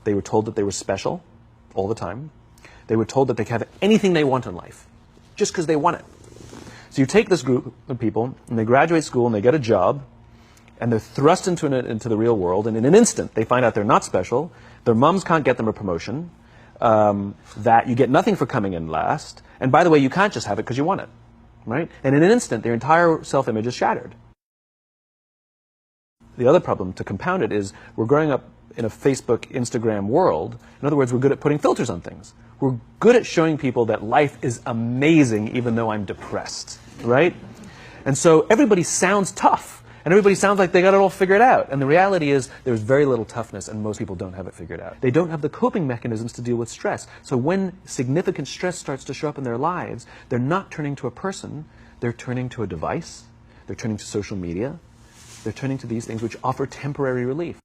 They were told that they were special all the time. They were told that they could have anything they want in life, just because they want it. So you take this group of people, and they graduate school, and they get a job, and they're thrust into the real world, and in an instant, they find out they're not special, their moms can't get them a promotion, that you get nothing for coming in last, and by the way, you can't just have it because you want it, right? And in an instant, their entire self-image is shattered. The other problem, to compound it, is we're growing up in a Facebook, Instagram world. In other words, we're good at putting filters on things. We're good at showing people that life is amazing even though I'm depressed, right? And so everybody sounds tough, and everybody sounds like they got it all figured out. And the reality is there's very little toughness, and most people don't have it figured out. They don't have the coping mechanisms to deal with stress. So when significant stress starts to show up in their lives, they're not turning to a person, they're turning to a device, they're turning to social media, they're turning to these things which offer temporary relief.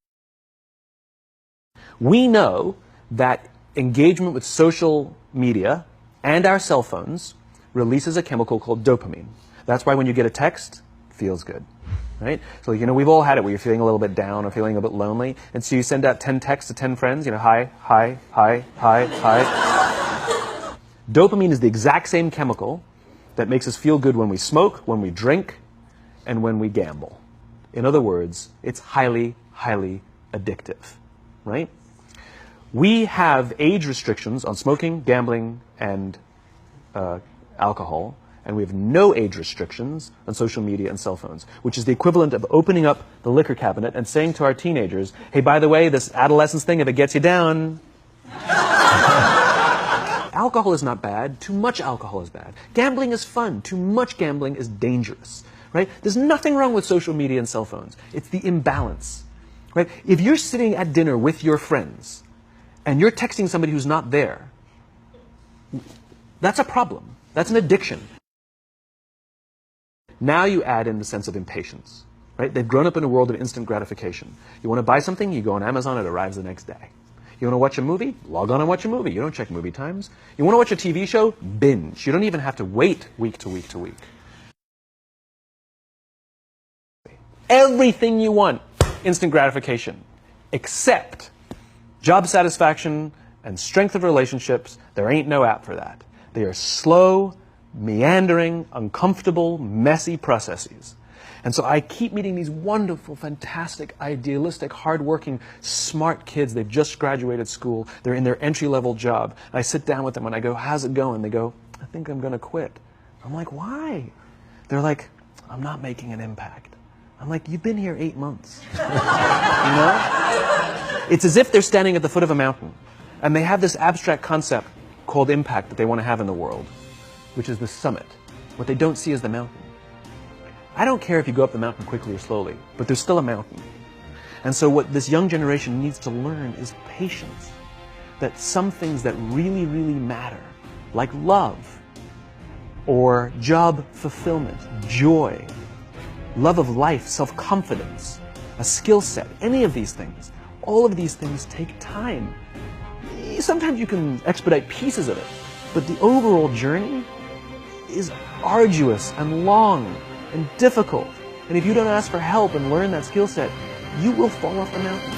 We know that engagement with social media and our cell phones releases a chemical called dopamine. That's why when you get a text, it feels good, right? So, we've all had it where you're feeling a little bit down or feeling a bit lonely, and so you send out 10 texts to 10 friends, hi, hi, hi, hi, hi. Dopamine is the exact same chemical that makes us feel good when we smoke, when we drink, and when we gamble. In other words, it's highly, highly addictive, right? We have age restrictions on smoking, gambling, and alcohol, and we have no age restrictions on social media and cell phones, which is the equivalent of opening up the liquor cabinet and saying to our teenagers, hey, by the way, this adolescence thing, if it gets you down... Alcohol is not bad. Too much alcohol is bad. Gambling is fun. Too much gambling is dangerous, right? There's nothing wrong with social media and cell phones. It's the imbalance, right? If you're sitting at dinner with your friends and you're texting somebody who's not there, that's a problem. That's an addiction. Now you add in the sense of impatience, right? They've grown up in a world of instant gratification. You want to buy something, you go on Amazon, it arrives the next day. You want to watch a movie? Log on and watch a movie. You don't check movie times. You want to watch a TV show? Binge. You don't even have to wait week to week to week. Everything you want, instant gratification, except job satisfaction and strength of relationships. There ain't no app for that. They are slow, meandering, uncomfortable, messy processes. And so I keep meeting these wonderful, fantastic, idealistic, hardworking, smart kids. They've just graduated school. They're in their entry-level job. And I sit down with them and I go, how's it going? They go, I think I'm going to quit. I'm like, why? They're like, I'm not making an impact. I'm like, you've been here 8 months. It's as if they're standing at the foot of a mountain. And they have this abstract concept called impact that they want to have in the world, which is the summit. What they don't see is the mountain. I don't care if you go up the mountain quickly or slowly, but there's still a mountain. And so what this young generation needs to learn is patience. That some things that really, really matter, like love, or job fulfillment, joy, love of life, self-confidence, a skill set, any of these things, all of these things take time. Sometimes you can expedite pieces of it, but the overall journey is arduous and long and difficult. And if you don't ask for help and learn that skill set, you will fall off the mountain.